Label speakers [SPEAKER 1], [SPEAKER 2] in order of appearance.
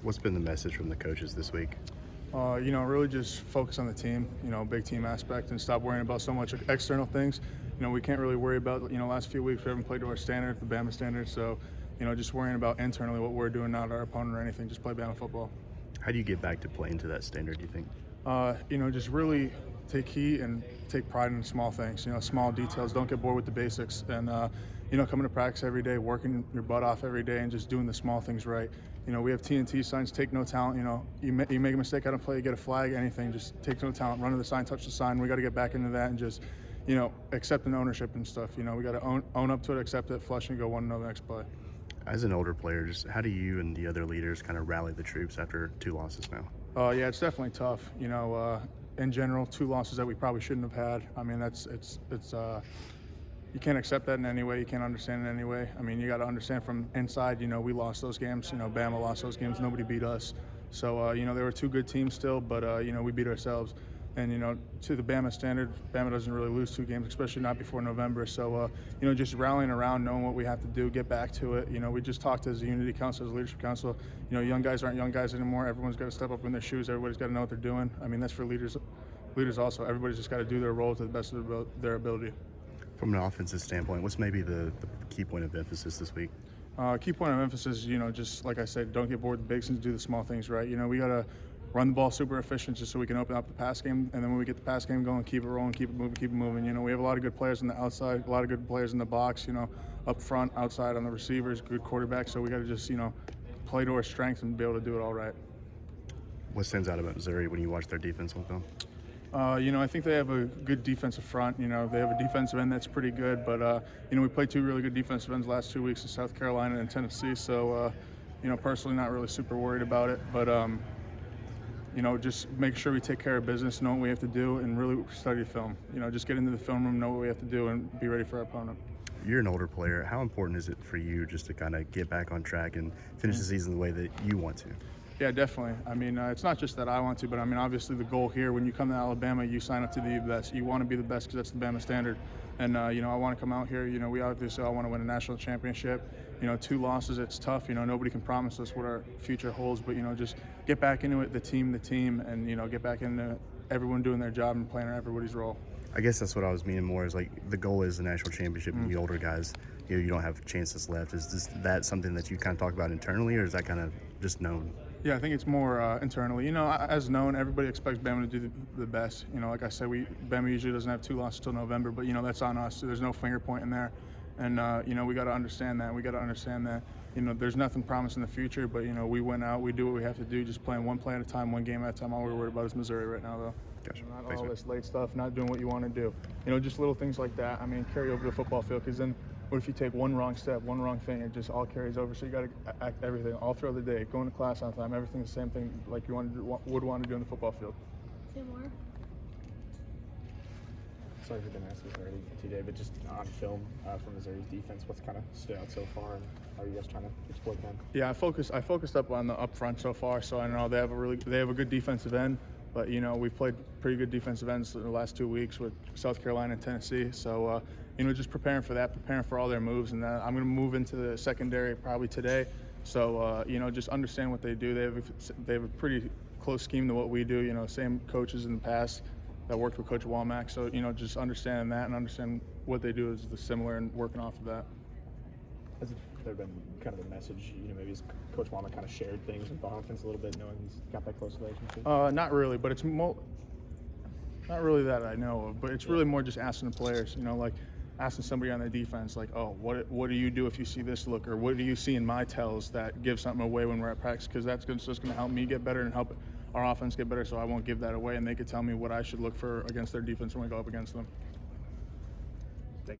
[SPEAKER 1] What's been the message from the coaches this week?
[SPEAKER 2] Really just focus on the team, big team aspect, and stop worrying about so much external things. We can't really worry about, last few weeks we haven't played to our standard, the Bama standard. So, just worrying about internally what we're doing, not our opponent or anything, just play Bama football.
[SPEAKER 1] How do you get back to playing to that standard, do you think?
[SPEAKER 2] Just really take heed and take pride in small things, small details. Don't get bored with the basics. And, coming to practice every day, working your butt off every day, and just doing the small things right. We have TNT signs, take no talent. You make a mistake on a play, you get a flag, anything, just take no talent, run to the sign, touch the sign. We got to get back into that and just, accepting ownership and stuff. We got to own up to it, accept it, flush, and go on to the next play.
[SPEAKER 1] As an older player, just how do you and the other leaders kind of rally the troops after 2 losses now?
[SPEAKER 2] Yeah, it's definitely tough. In general, 2 losses that we probably shouldn't have had. I mean, it's you can't accept that in any way. You can't understand it in any way. I mean, you got to understand from inside. We lost those games. Bama lost those games. Nobody beat us. So there were 2 good teams still, but we beat ourselves. And to the Bama standard, Bama doesn't really lose 2 games, especially not before November. So just rallying around, knowing what we have to do, get back to it. We just talked as a unity council, as a leadership council. Young guys aren't young guys anymore. Everyone's got to step up in their shoes. Everybody's got to know what they're doing. I mean, that's for leaders also. Everybody's just got to do their role to the best of their ability.
[SPEAKER 1] From an offensive standpoint, what's maybe the key point of emphasis this week?
[SPEAKER 2] Key point of emphasis, just like I said, don't get bored with the big things, do the small things right. We got to run the ball super efficient just so we can open up the pass game. And then when we get the pass game going, keep it rolling, keep it moving, keep it moving. We have a lot of good players on the outside, a lot of good players in the box, up front, outside on the receivers, good quarterback. So we got to just, play to our strengths and be able to do it all right.
[SPEAKER 1] What stands out about Missouri when you watch their defense on film?
[SPEAKER 2] I think they have a good defensive front. They have a defensive end that's pretty good. But, we played 2 really good defensive ends last 2 weeks in South Carolina and Tennessee. So, personally not really super worried about it. But, just make sure we take care of business, know what we have to do, and really study film. Just get into the film room, know what we have to do, and be ready for our opponent.
[SPEAKER 1] You're an older player. How important is it for you just to kind of get back on track and finish the season the way that you want to?
[SPEAKER 2] Yeah, definitely. I mean, it's not just that I want to, but I mean, obviously the goal here, when you come to Alabama, you sign up to be the best. You want to be the best because that's the Bama standard. And, I want to come out here. We obviously all want to win a national championship. 2 losses, it's tough. Nobody can promise us what our future holds, but, just get back into it, the team, and, get back into everyone doing their job and playing everybody's role.
[SPEAKER 1] I guess that's what I was meaning more is like the goal is the national championship and the older guys, you don't have chances left. Is that something that you kind of talk about internally, or is that kind of just known?
[SPEAKER 2] Yeah, I think it's more internally. As known, everybody expects Bama to do the best. Like I said, Bama usually doesn't have 2 losses till November, but that's on us. So there's no finger pointing there, and we got to understand that. We got to understand that there's nothing promised in the future, but we went out, we do what we have to do, just playing one play at a time, one game at a time. All we're worried about is Missouri right now, though.
[SPEAKER 1] Gotcha.
[SPEAKER 2] Not
[SPEAKER 1] Thanks,
[SPEAKER 2] all
[SPEAKER 1] man.
[SPEAKER 2] this late stuff, not doing what you want to do. Just little things like that. I mean, carry over to the football field, because then what if you take one wrong step, one wrong thing, it just all carries over. So you got to act everything all throughout the day, going to class on time, everything the same thing like you would want to do in the football field.
[SPEAKER 3] Say more.
[SPEAKER 4] Sorry for being asked this already today, but just on film from Missouri's defense, what's kind of stood out so far, and how are you guys trying to exploit them?
[SPEAKER 2] Yeah, I focused up on the up front so far. So I know they have a good defensive end, but we've played pretty good defensive ends in the last 2 weeks with South Carolina and Tennessee. So just preparing for that, preparing for all their moves, and then I'm going to move into the secondary probably today. So just understand what they do. They have a pretty close scheme to what we do. Same coaches in the past that worked with Coach Walmack. So just understanding that and understand what they do is similar, and working off of that.
[SPEAKER 4] Has there been kind of a message, maybe has Coach Walma kind of shared things with the offense a little bit, knowing he's got that close relationship?
[SPEAKER 2] Not really, but it's not really that I know of, but it's really more just asking the players, like asking somebody on the defense, like, oh, what do you do if you see this look, or what do you see in my tells that give something away when we're at practice, because that's just going to help me get better and help our offense get better, so I won't give that away, and they could tell me what I should look for against their defense when we go up against them.